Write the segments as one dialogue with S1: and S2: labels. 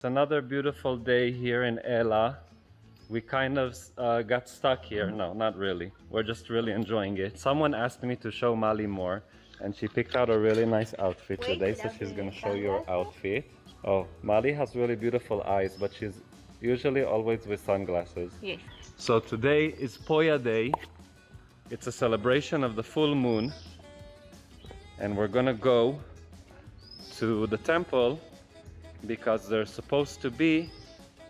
S1: It's another beautiful day here in Ela. We kind of got stuck here. No, not really. We're just really enjoying it. Someone asked me to show Mali more, and she picked out a really nice outfit today, so she's gonna show you her outfit. Oh, Mali has really beautiful eyes, but she's usually always with sunglasses.
S2: Yes.
S1: So today is Poya Day. It's a celebration of the full moon, and we're gonna go to the temple because there's supposed to be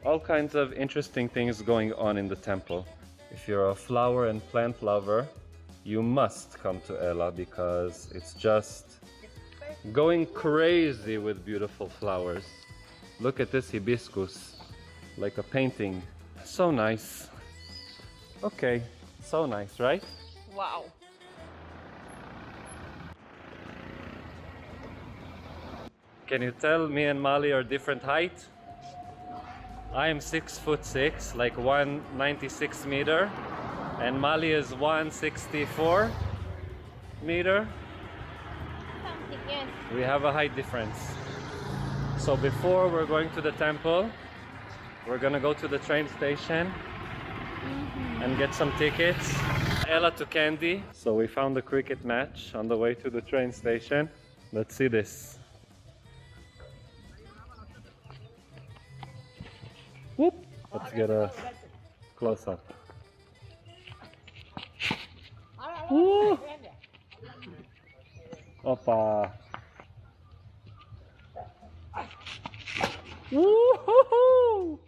S1: all kinds of interesting things going on in the temple. If you're a flower and plant lover, you must come to Ela because it's just going crazy with beautiful flowers. Look at this hibiscus, like a painting. So nice. Okay, so nice, right?
S2: Wow.
S1: Can you tell me and Mali are different height? I am 6'6", like 196 meter, and Mali is 164 meter.
S2: Something, yes.
S1: We have a height difference. So before we're going to the temple, we're gonna go to the train station and get some tickets. Ela to Kandy. So we found a cricket match on the way to the train station. Let's see this. Whoop. Let's get a close up. Woo. Opa. Woo-hoo-hoo.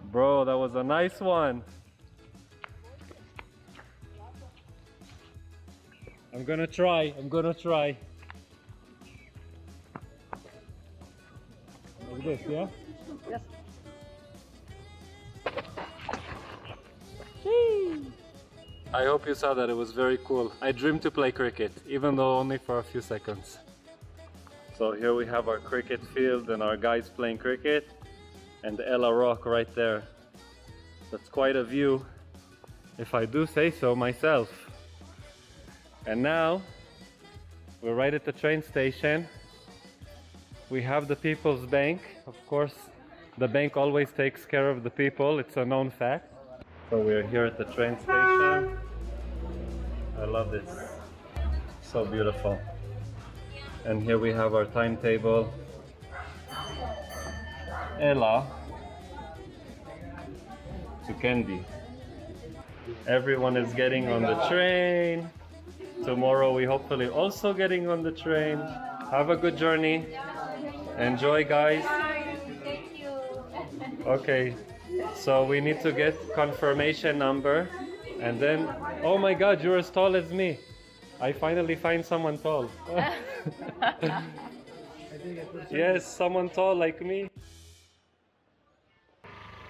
S1: Bro, that was a nice one. I'm gonna try. Like this, yeah?
S2: Yes.
S1: I hope you saw that. It was very cool. I dreamed to play cricket, even though only for a few seconds. So here we have our cricket field and our guys playing cricket, and Ela Rock right there. That's quite a view, if I do say so myself. And now we're right at the train station. We have the People's Bank. Of course, the bank always takes care of the people. It's a known fact. So we're here at the train station. I love this. So beautiful. And here we have our timetable. Ela to Kandy. Everyone is getting on the train. Tomorrow we hopefully also getting on the train. Have a good journey. Enjoy, guys.
S2: Thank you.
S1: Okay, so we need to get confirmation number, and then, oh my God, you're as tall as me. I finally find someone tall. Yes, someone tall like me.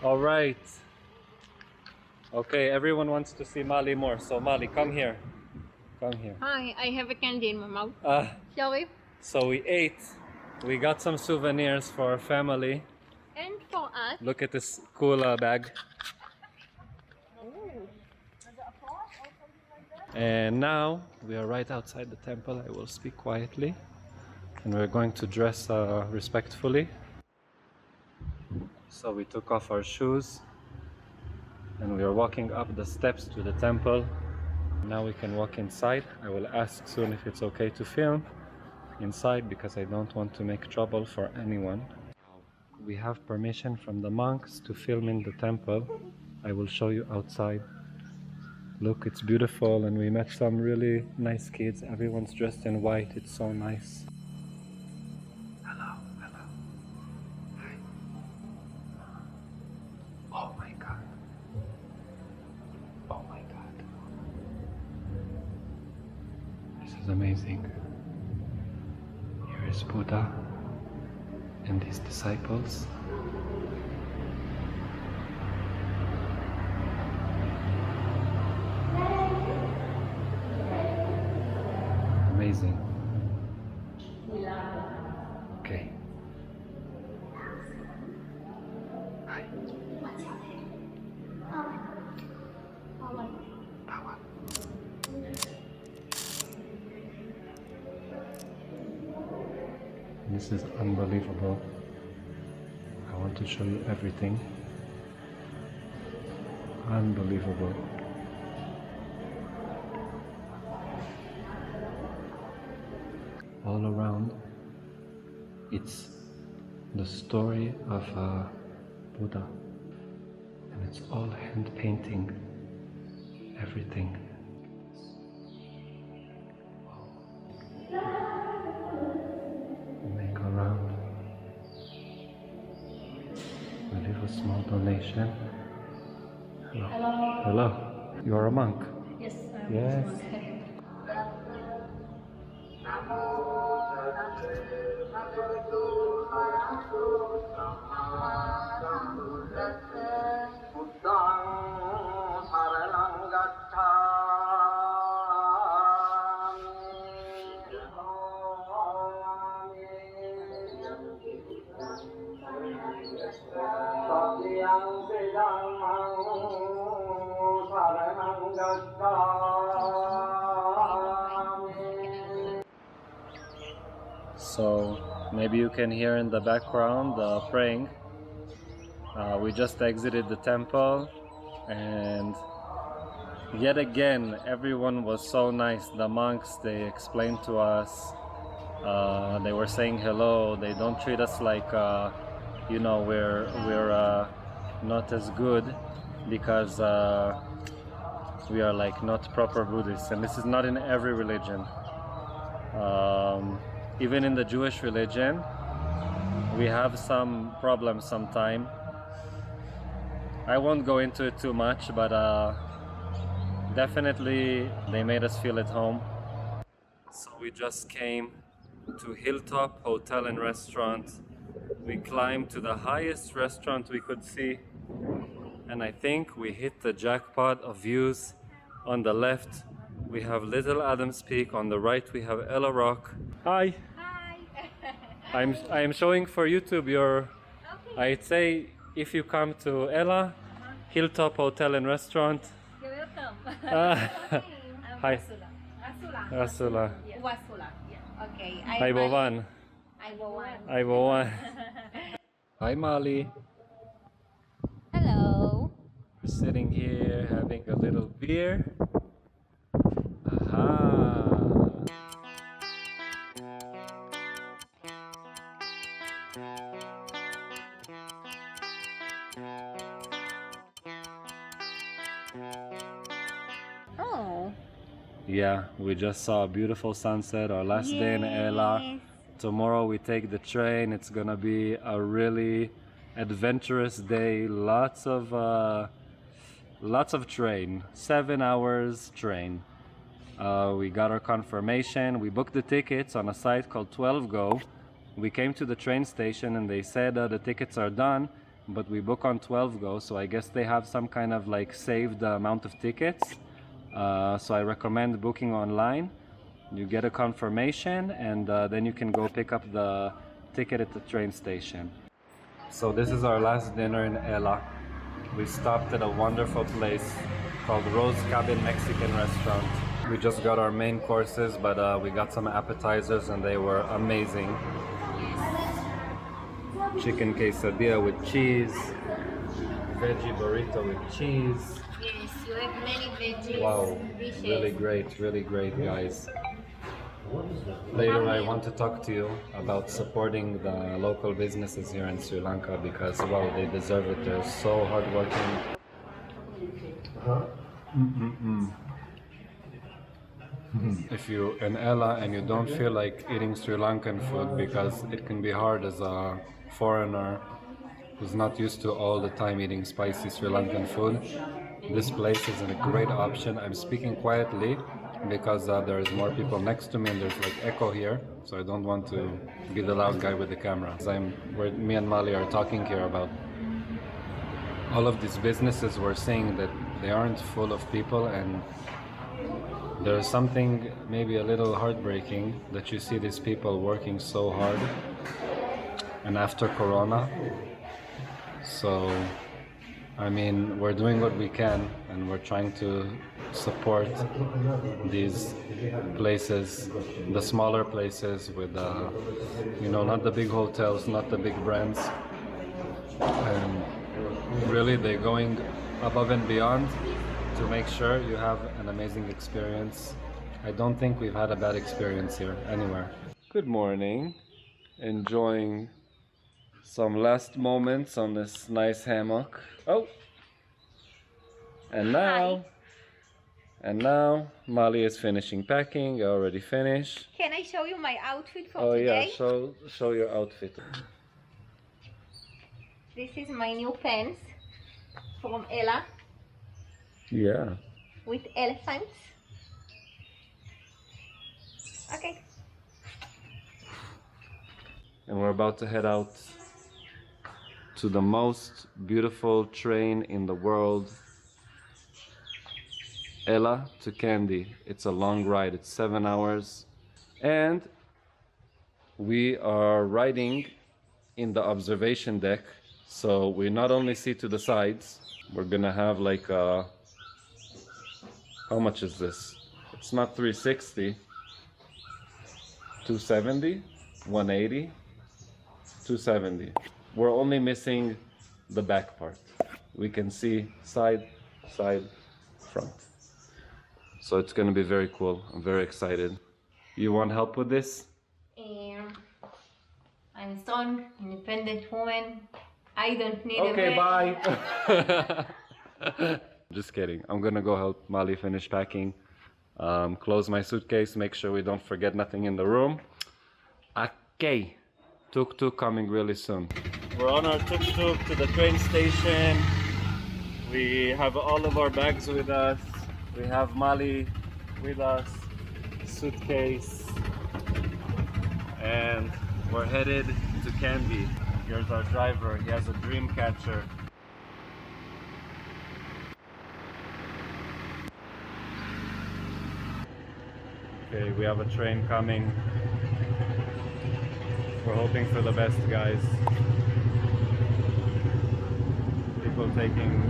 S1: All right. Okay, everyone wants to see Mali more, so Mali, come here. Come here.
S2: Hi, I have a candy in my mouth. Shall we?
S1: So we ate. We got some souvenirs for our family.
S2: And for us.
S1: Look at this cool bag.
S2: Ooh.
S1: And now we are right outside the temple. I will speak quietly, and we're going to dress respectfully. So we took off our shoes and we are walking up the steps to the temple. Now we can walk inside. I will ask soon if it's okay to film inside because I don't want to make trouble for anyone. We have permission from the monks to film in the temple. I will show you outside. Look, it's beautiful, and we met some really nice kids. Everyone's dressed in white. It's so nice. Hello, hello. Hi. Oh my God. Oh my God. This is amazing. Here is Buddha and his disciples. Amazing. Okay. Hi. Power. This is unbelievable. I want to show you everything. Unbelievable. All around, it's the story of Buddha, and it's all hand painting, everything. Make around. We leave a small donation. Hello. Hello. You are a monk?
S2: Yes.
S1: Yes. So maybe you can hear in the background praying. We just exited the temple, and yet again everyone was so nice. The monks, they explained to us, they were saying hello. They don't treat us like you know, we're not as good because we are like not proper Buddhists, and this is not in every religion. Even in the Jewish religion, we have some problems sometimes. I won't go into it too much, but definitely they made us feel at home. So we just came to Hilltop Hotel and Restaurant. We climbed to the highest restaurant we could see, and I think we hit the jackpot of views. On the left we have Little Adams Peak, on the right we have Ella Rock. Hi!
S2: Hi.
S1: I am showing for YouTube your,
S2: Okay.
S1: I'd say if you come to Ella, Hilltop Hotel and Restaurant.
S2: You're welcome.
S1: Ah,
S2: I'm
S1: Hi.
S2: Rasula.
S1: Rasula.
S2: Yeah. Wasula. Yeah. Okay.
S1: Aibovan.
S2: Aibovan.
S1: Aibovan. Hi Molly.
S2: Hello.
S1: We're sitting here having a little beer. Aha.
S2: Oh.
S1: Yeah, we just saw a beautiful sunset, our last day in Ela.
S2: Yes.
S1: Tomorrow we take the train. It's gonna be a really adventurous day. Lots of train, 7 hours train. We got our confirmation. We booked the tickets on a site called 12Go. We came to the train station and they said the tickets are done, but we book on 12Go, so I guess they have some kind of like saved amount of tickets. So I recommend booking online. You get a confirmation, and then you can go pick up the ticket at the train station. So this is our last dinner in Ela. We stopped at a wonderful place called Rose Cabin Mexican Restaurant. We just got our main courses, but we got some appetizers and they were amazing. Chicken quesadilla with cheese, veggie burrito with cheese.
S2: Yes, you have many veggies.
S1: Wow,
S2: dishes.
S1: really great guys. Later I want to talk to you about supporting the local businesses here in Sri Lanka because wow, they deserve it. They're so hardworking. If you're in Ella and you don't feel like eating Sri Lankan food because it can be hard as a foreigner who's not used to all the time eating spicy Sri Lankan food, this place is a great option. I'm speaking quietly because there is more people next to me and there's like echo here, so I don't want to be the loud guy with the camera. Me and Mali are talking here about all of these businesses. We're saying that they aren't full of people, and there's something maybe a little heartbreaking that you see these people working so hard and after Corona. So I mean, we're doing what we can and we're trying to support these places, the smaller places with, you know, not the big hotels, not the big brands. And really, they're going above and beyond to make sure you have an amazing experience. I don't think we've had a bad experience here anywhere. Good morning. Enjoying some last moments on this nice hammock. Oh! And now Mali is finishing packing. I already finished.
S2: Can I show you my outfit for
S1: Oh
S2: today?
S1: yeah, show your outfit.
S2: This is my new pants from Ella
S1: Yeah.
S2: with elephants. Okay.
S1: And we're about to head out to the most beautiful train in the world. Ella to Kandy. It's a long ride, it's 7 hours. And we are riding in the observation deck. So we not only see to the sides, we're gonna have like how much is this? It's not 360, 270, 180, 270. We're only missing the back part. We can see side, front. So it's gonna be very cool. I'm very excited. You want help with this?
S2: I'm a strong, independent woman. I don't need
S1: Okay,
S2: a
S1: bye. Just kidding. I'm gonna go help Mali finish packing. Close my suitcase, make sure we don't forget nothing in the room. Okay. Tuk-tuk coming really soon. We're on our tuk-tuk to the train station. We have all of our bags with us. We have Mali with us, suitcase, and we're headed to Kandy. Here's our driver. He has a dream catcher. Okay, we have a train coming. We're hoping for the best, guys. People taking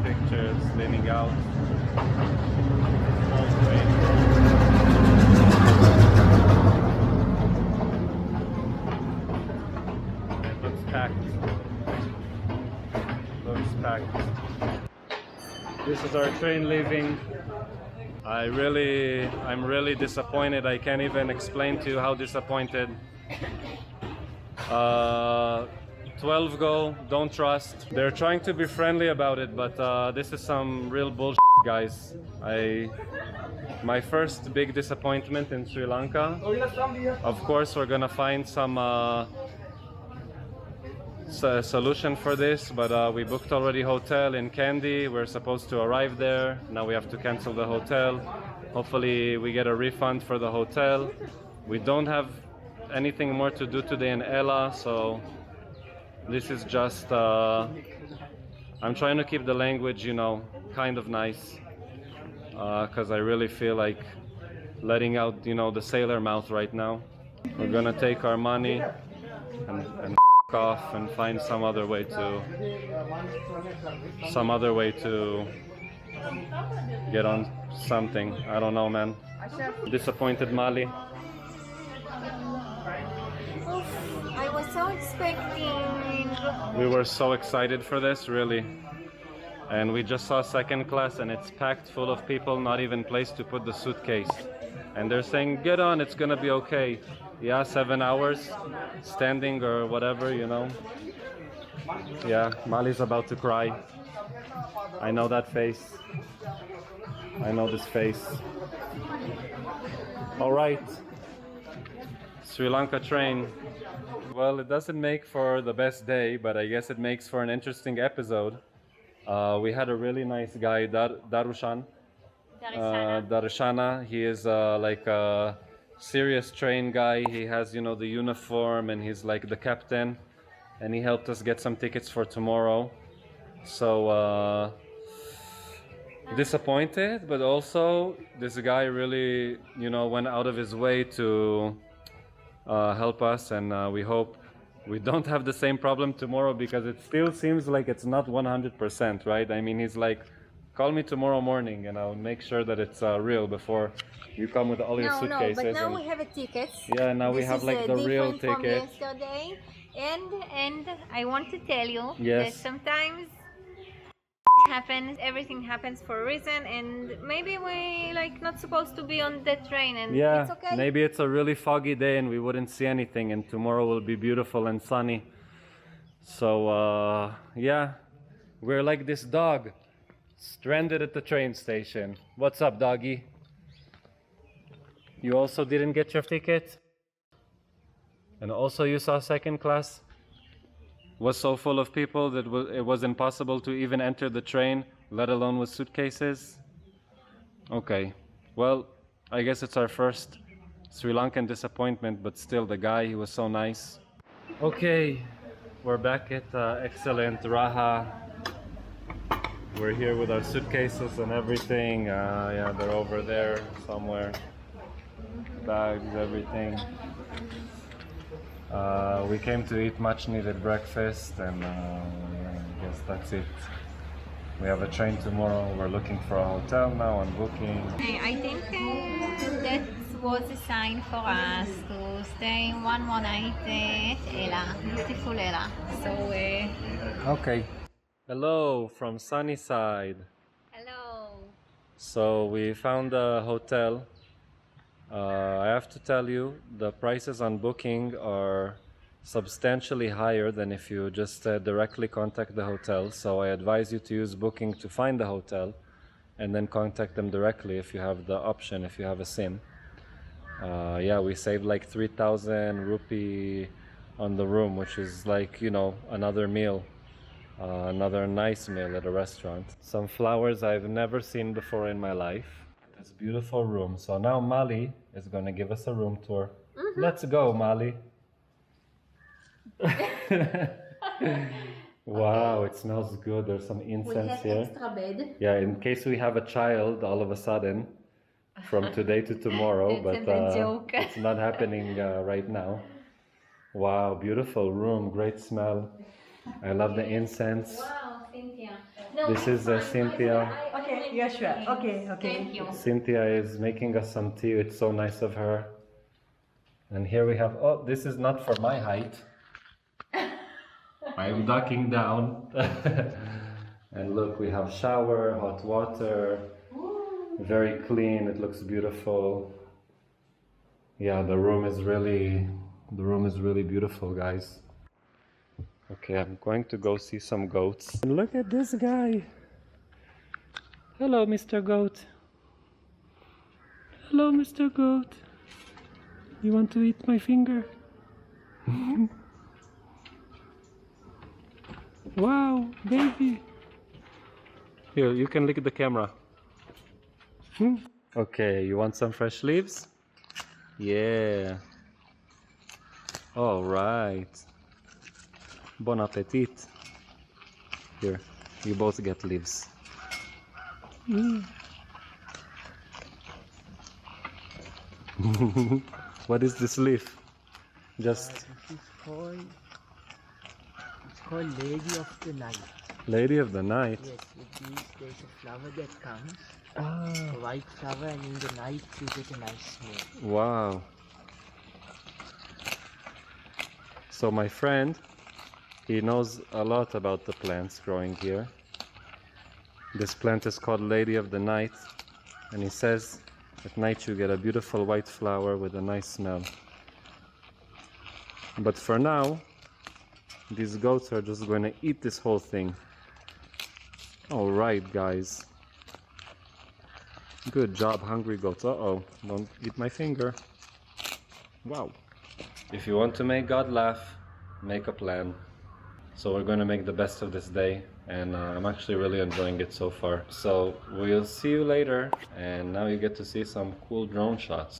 S1: pictures, leaning out. Small train. It looks packed. Looks packed. This is our train leaving. I'm really disappointed. I can't even explain to you how disappointed. 12 go, don't trust. They're trying to be friendly about it, but this is some real bullshit, guys. My first big disappointment in Sri Lanka. Of course, we're gonna find some solution for this, but we booked already hotel in Kandy. We're supposed to arrive there. Now we have to cancel the hotel. Hopefully we get a refund for the hotel. We don't have anything more to do today in Ella, so this is just I'm trying to keep the language, you know, kind of nice, because I really feel like letting out, you know, the sailor mouth right now. We're gonna take our money and off and find some other way to get on something. I don't know, man. Disappointed, Mali.
S2: I was so expecting.
S1: We were so excited for this, really. And we just saw second class and it's packed full of people, not even place to put the suitcase. And they're saying, get on, it's gonna be okay. Yeah, 7 hours standing or whatever, you know. Yeah, Mali's about to cry. I know that face. I know this face. All right. Sri Lanka train. Well, it doesn't make for the best day, but I guess it makes for an interesting episode. We had a really nice guy, Darushana. Darushana. He is like a serious train guy. He has, you know, the uniform and he's like the captain. And he helped us get some tickets for tomorrow. So disappointed, but also this guy really, you know, went out of his way to help us, and we hope we don't have the same problem tomorrow, because it still seems like it's not 100%, right? I mean, he's like Call me tomorrow morning and I'll make sure that it's real before you come with all your
S2: No,
S1: suitcases.
S2: but now
S1: and-
S2: we have a ticket.
S1: Yeah, now we
S2: This
S1: have
S2: is,
S1: like the real
S2: different from
S1: ticket.
S2: yesterday. And I want to tell you
S1: Yes.
S2: that sometimes happens, everything happens for a reason, and maybe we like not supposed to be on that train, and
S1: Yeah,
S2: it's okay.
S1: maybe it's a really foggy day and we wouldn't see anything, and tomorrow will be beautiful and sunny. So yeah, we're like this dog stranded at the train station. What's up, doggy? You also didn't get your ticket? And also you saw second class? Was so full of people that it was impossible to even enter the train, let alone with suitcases? Okay, well, I guess it's our first Sri Lankan disappointment, but still, the guy, he was so nice. Okay, we're back at excellent Raha. We're here with our suitcases and everything. Yeah, they're over there somewhere. Bags, everything. We came to eat much needed breakfast, and yeah, I guess that's it. We have a train tomorrow. We're looking for a hotel now and booking.
S2: I think that was a sign for us to stay one more night at Ella, beautiful Ella. So,
S1: Okay. Hello from Sunnyside.
S2: hello.
S1: So we found a hotel. I have to tell you, the prices on booking are substantially higher than if you just directly contact the hotel. So I advise you to use booking to find the hotel and then contact them directly if you have the option, if you have a SIM. Yeah, we saved like 3,000 rupee on the room, which is like, you know, another meal, another nice meal at a restaurant. Some flowers I've never seen before in my life. This beautiful room. So now Mali is going to give us a room tour. Let's go, Mali. Wow, it smells good. There's some incense here.
S2: Extra bed.
S1: Yeah, in case we have a child all of a sudden from today to tomorrow, but
S2: a joke.
S1: it's not happening right now. Wow, beautiful room, great smell. I love the incense.
S2: Wow, Cynthia.
S1: This is Cynthia.
S3: Okay, yeah, sure. Okay, okay.
S2: Thank you.
S1: Cynthia is making us some tea. It's so nice of her. And here we have, oh, this is not for my height. I'm ducking down. And look, we have shower, hot water, very clean. It looks beautiful. Yeah, the room is really beautiful, guys. Okay, I'm going to go see some goats. And look at this guy. Hello, Mr. Goat. Hello, Mr. Goat. You want to eat my finger? Wow, baby. Here, you can lick the camera. Okay, you want some fresh leaves? Yeah. All right. Bon appetit. Here, you both get leaves. What is this leaf? Just
S3: This is called, it's called Lady of the Night.
S1: Lady of the Night.
S3: Yes, with these there's a flower that comes,
S1: Ah,
S3: a white flower, and in the night you get a nice smell.
S1: wow. So my friend, he knows a lot about the plants growing here. This plant is called Lady of the Night, and he says at night you get a beautiful white flower with a nice smell. But for now, these goats are just going to eat this whole thing. All right, guys. Good job, hungry goats. Uh-oh, don't eat my finger. Wow. If you want to make God laugh, make a plan. So we're going to make the best of this day, and I'm actually really enjoying it so far. So we'll see you later, and now you get to see some cool drone shots.